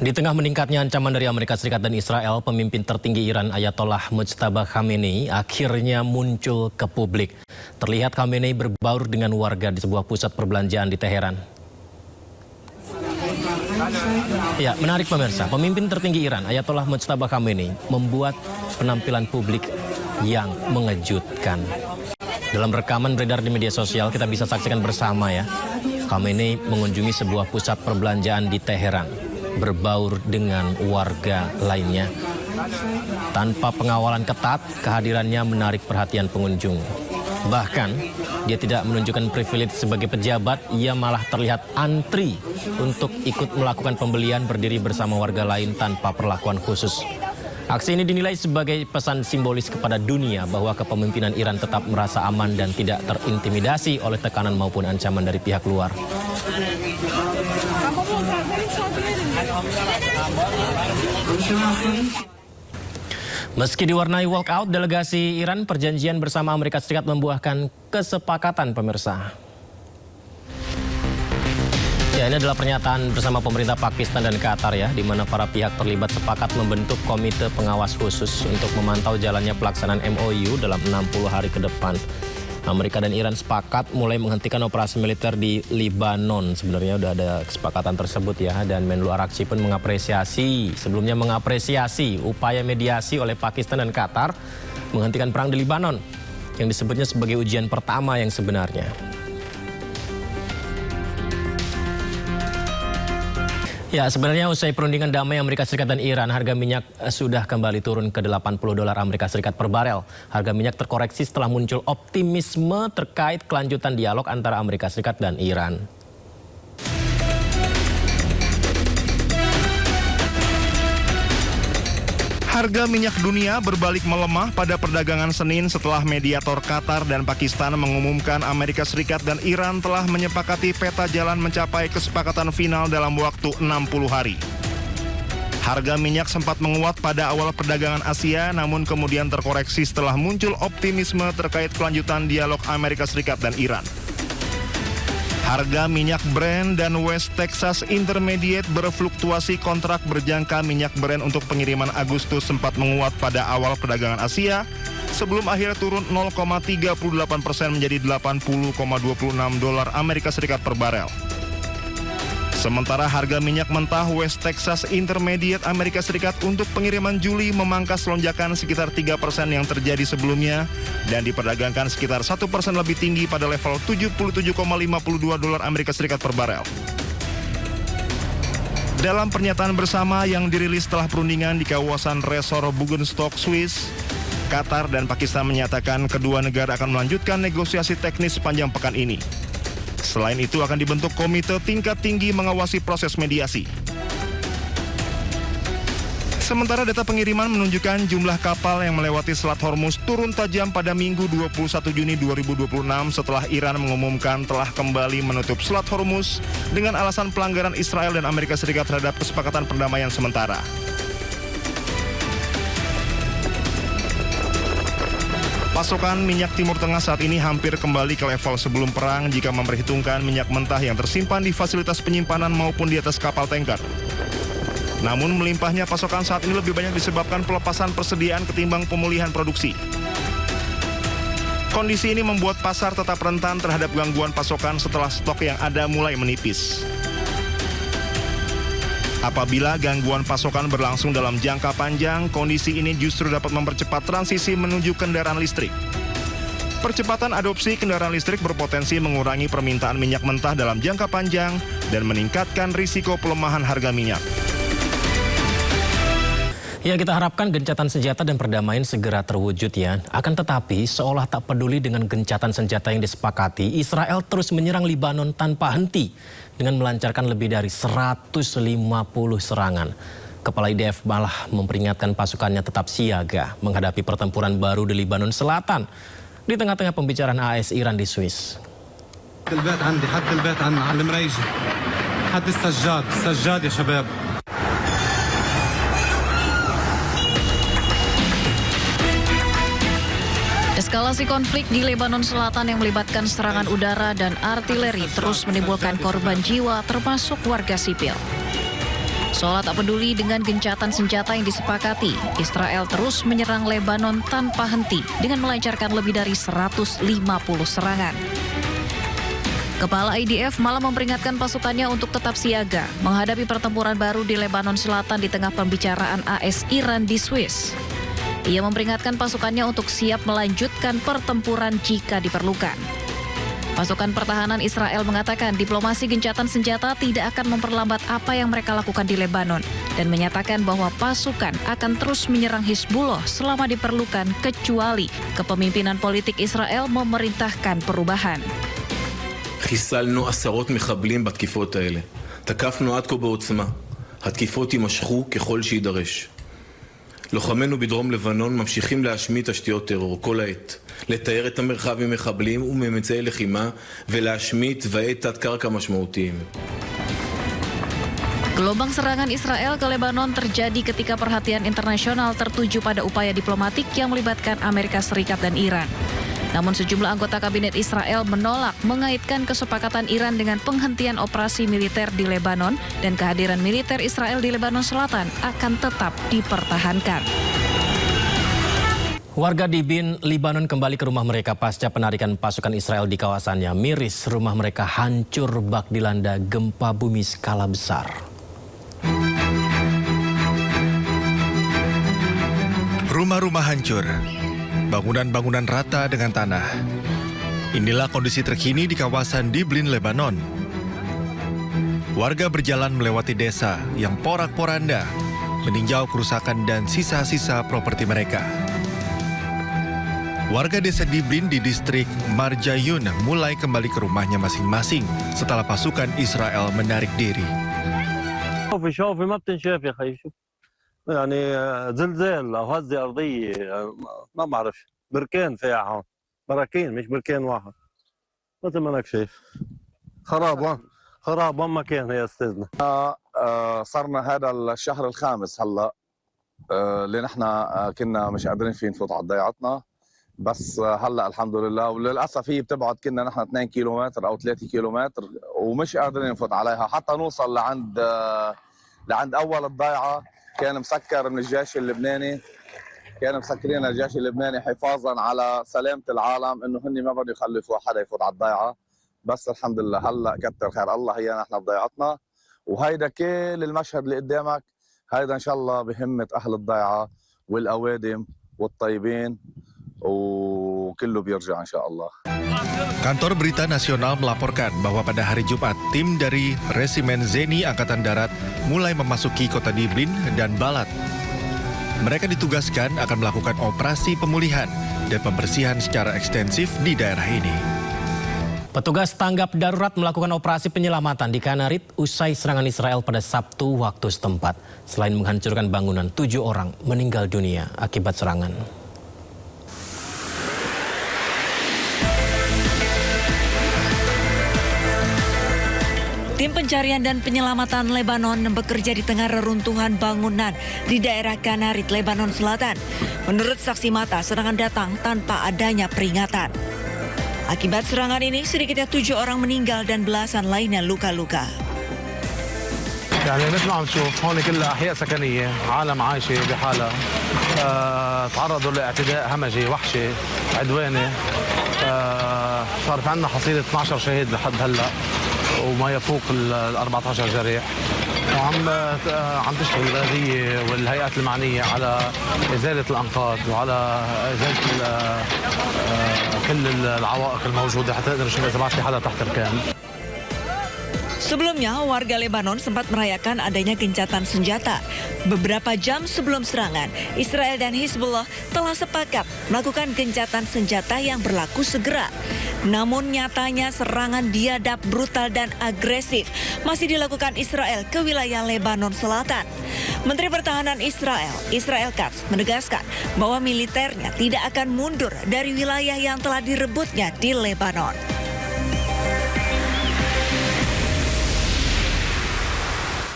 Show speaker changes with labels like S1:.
S1: Di tengah meningkatnya ancaman dari Amerika Serikat dan Israel, pemimpin tertinggi Iran Ayatollah Mojtaba Khamenei akhirnya muncul ke publik. Terlihat Khamenei berbaur dengan warga di sebuah pusat perbelanjaan di Teheran. Ya, menarik pemirsa, pemimpin tertinggi Iran Ayatollah Mojtaba Khamenei membuat penampilan publik yang mengejutkan. Dalam rekaman beredar di media sosial, kita bisa saksikan bersama ya. Khamenei mengunjungi sebuah pusat perbelanjaan di Teheran, berbaur dengan warga lainnya. Tanpa pengawalan ketat, kehadirannya menarik perhatian pengunjung. Bahkan, dia tidak menunjukkan privilege sebagai pejabat, ia malah terlihat antri untuk ikut melakukan pembelian berdiri bersama warga lain tanpa perlakuan khusus. Aksi ini dinilai sebagai pesan simbolis kepada dunia bahwa kepemimpinan Iran tetap merasa aman dan tidak terintimidasi oleh tekanan maupun ancaman dari pihak luar. Meski diwarnai walkout delegasi Iran, perjanjian bersama Amerika Serikat membuahkan kesepakatan pemirsa. Ya, ini adalah pernyataan bersama pemerintah Pakistan dan Qatar ya, di mana para pihak terlibat sepakat membentuk komite pengawas khusus untuk memantau jalannya pelaksanaan MOU dalam 60 hari ke depan. Amerika dan Iran sepakat mulai menghentikan operasi militer di Lebanon. Sebenarnya sudah ada kesepakatan tersebut ya, dan Menlu Arakchi pun sebelumnya mengapresiasi upaya mediasi oleh Pakistan dan Qatar menghentikan perang di Lebanon, yang disebutnya sebagai ujian pertama yang sebenarnya. Ya, sebenarnya usai perundingan damai Amerika Serikat dan Iran, harga minyak sudah kembali turun ke $80 Amerika Serikat per barel. Harga minyak terkoreksi setelah muncul optimisme terkait kelanjutan dialog antara Amerika Serikat dan Iran.
S2: Harga minyak dunia berbalik melemah pada perdagangan Senin setelah mediator Qatar dan Pakistan mengumumkan Amerika Serikat dan Iran telah menyepakati peta jalan mencapai kesepakatan final dalam waktu 60 hari. Harga minyak sempat menguat pada awal perdagangan Asia, namun kemudian terkoreksi setelah muncul optimisme terkait kelanjutan dialog Amerika Serikat dan Iran. Harga minyak Brent dan West Texas Intermediate berfluktuasi. Kontrak berjangka minyak Brent untuk pengiriman Agustus sempat menguat pada awal perdagangan Asia sebelum akhirnya turun 0,38% menjadi $80,26 Amerika Serikat per barel. Sementara harga minyak mentah West Texas Intermediate Amerika Serikat untuk pengiriman Juli memangkas lonjakan sekitar 3% yang terjadi sebelumnya dan diperdagangkan sekitar 1% lebih tinggi pada level $77,52 Amerika Serikat per barel. Dalam pernyataan bersama yang dirilis setelah perundingan di kawasan Resor Bugenstock, Swiss, Qatar dan Pakistan menyatakan kedua negara akan melanjutkan negosiasi teknis sepanjang pekan ini. Selain itu akan dibentuk komite tingkat tinggi mengawasi proses mediasi. Sementara data pengiriman menunjukkan jumlah kapal yang melewati Selat Hormuz turun tajam pada Minggu 21 Juni 2026 setelah Iran mengumumkan telah kembali menutup Selat Hormuz dengan alasan pelanggaran Israel dan Amerika Serikat terhadap kesepakatan perdamaian sementara. Pasokan minyak Timur Tengah saat ini hampir kembali ke level sebelum perang jika memperhitungkan minyak mentah yang tersimpan di fasilitas penyimpanan maupun di atas kapal tanker. Namun melimpahnya pasokan saat ini lebih banyak disebabkan pelepasan persediaan ketimbang pemulihan produksi. Kondisi ini membuat pasar tetap rentan terhadap gangguan pasokan setelah stok yang ada mulai menipis. Apabila gangguan pasokan berlangsung dalam jangka panjang, kondisi ini justru dapat mempercepat transisi menuju kendaraan listrik. Percepatan adopsi kendaraan listrik berpotensi mengurangi permintaan minyak mentah dalam jangka panjang dan meningkatkan risiko pelemahan harga minyak.
S1: Ya, kita harapkan gencatan senjata dan perdamaian segera terwujud ya. Akan tetapi, seolah tak peduli dengan gencatan senjata yang disepakati, Israel terus menyerang Lebanon tanpa henti dengan melancarkan lebih dari 150 serangan. Kepala IDF malah memperingatkan pasukannya tetap siaga menghadapi pertempuran baru di Lebanon Selatan di tengah-tengah pembicaraan AS Iran di Swiss.
S3: Eskalasi konflik di Lebanon Selatan yang melibatkan serangan udara dan artileri terus menimbulkan korban jiwa termasuk warga sipil. Seolah tak peduli dengan gencatan senjata yang disepakati, Israel terus menyerang Lebanon tanpa henti dengan melancarkan lebih dari 150 serangan. Kepala IDF malah memperingatkan pasukannya untuk tetap siaga menghadapi pertempuran baru di Lebanon Selatan di tengah pembicaraan AS-Iran di Swiss. Ia memperingatkan pasukannya untuk siap melanjutkan pertempuran jika diperlukan. Pasukan pertahanan Israel mengatakan diplomasi gencatan senjata tidak akan memperlambat apa yang mereka lakukan di Lebanon dan menyatakan bahwa pasukan akan terus menyerang Hizbullah selama diperlukan kecuali kepemimpinan politik Israel memerintahkan perubahan.
S4: חיסלנו עשרות מחבלים בתקיפות האלה. תקפנו עד כה בעוצמה. התקיפות יימשכו ככל שידרש. לוחמינו בדרום לבנון ממשיכים להשמיד תשתיות טרור כל העת. לתאר את המרחב ממחבלים וממצאי לחימה ולהשמיד תוואי תת-קרקע משמעותיים.
S3: Gelombang serangan Israel ke Lebanon terjadi ketika perhatian internasional tertuju pada upaya diplomatik yang melibatkan Amerika Serikat dan Iran. Namun sejumlah anggota kabinet Israel menolak mengaitkan kesepakatan Iran dengan penghentian operasi militer di Lebanon dan kehadiran militer Israel di Lebanon Selatan akan tetap dipertahankan.
S1: Warga di Bin, Lebanon kembali ke rumah mereka pasca penarikan pasukan Israel di kawasannya. Miris, rumah mereka hancur bak dilanda gempa bumi skala besar.
S2: Rumah-rumah hancur, bangunan-bangunan rata dengan tanah. Inilah kondisi terkini di kawasan Diblin, Lebanon. Warga berjalan melewati desa yang porak-poranda, meninjau kerusakan dan sisa-sisa properti mereka. Warga desa Diblin di distrik Marjayun mulai kembali ke rumahnya masing-masing setelah pasukan Israel menarik diri.
S5: شوفي ما بتنشاف يا خي شوف يعني زلزال او هزه ارضيه ما بعرفش بركان فيها هون براكين مش بركان واحد مثل ما انك شايف خراب وين ما كان يا استاذنا.
S6: صرنا هذا الشهر الخامس هلا اللي نحن كنا مش قادرين فيه نفوت على ضيعتنا بس هلا الحمد لله وللاسف هي بتبعد كنا نحن 2 كيلومتر او 3 كيلومتر ومش قادرين نفوت عليها حتى نوصل لعند اول الضيعه كان مسكر من الجيش اللبناني كانوا مسكرين الجيش اللبناني حفاظا على سلامه العالم انه هن ما بدهم يخلفوا حدا يفوت على الضيعه بس الحمد لله هلا كتر خير الله هي نحن بضيعتنا وهيدا كل المشهد اللي قدامك هيدا ان شاء الله بهمه اهل الضيعه والاوادم والطيبين وكله بيرجع إن شاء الله.
S2: Kantor Berita Nasional melaporkan bahwa pada hari Jumat, tim dari Resimen Zeni Angkatan Darat mulai memasuki kota Diblin dan Balat. Mereka ditugaskan akan melakukan operasi pemulihan dan pembersihan secara ekstensif di daerah ini.
S1: Petugas tanggap darurat melakukan operasi penyelamatan di Kanarit usai serangan Israel pada Sabtu waktu setempat. Selain menghancurkan bangunan, 7 orang meninggal dunia akibat serangan.
S7: Tim pencarian dan penyelamatan Lebanon bekerja di tengah reruntuhan bangunan di daerah Kanarit, Lebanon Selatan. Menurut saksi mata, serangan datang tanpa adanya peringatan. Akibat serangan ini, sedikitnya 7 orang meninggal dan belasan lainnya luka-luka.
S5: يعني مثل ما عم تشوف هون كلها احياء سكنيه عالم عايشه بحالها تعرضوا لاعتداء همجي وحشي عدواني صار في عندنا حصيله 12 شهيد لحد هلا وما يفوق ال 14 جريح وعم تشتغل البلديه والهيئات المعنيه على ازاله الانقاض وعلى ازاله كل العوائق الموجوده حتى نقدر نشوف اذا ما في حدا تحت ركام.
S7: Sebelumnya, warga Lebanon sempat merayakan adanya gencatan senjata. Beberapa jam sebelum serangan, Israel dan Hizbullah telah sepakat melakukan gencatan senjata yang berlaku segera. Namun nyatanya serangan biadab, brutal dan agresif masih dilakukan Israel ke wilayah Lebanon Selatan. Menteri Pertahanan Israel, Israel Katz, menegaskan bahwa militernya tidak akan mundur dari wilayah yang telah direbutnya di Lebanon.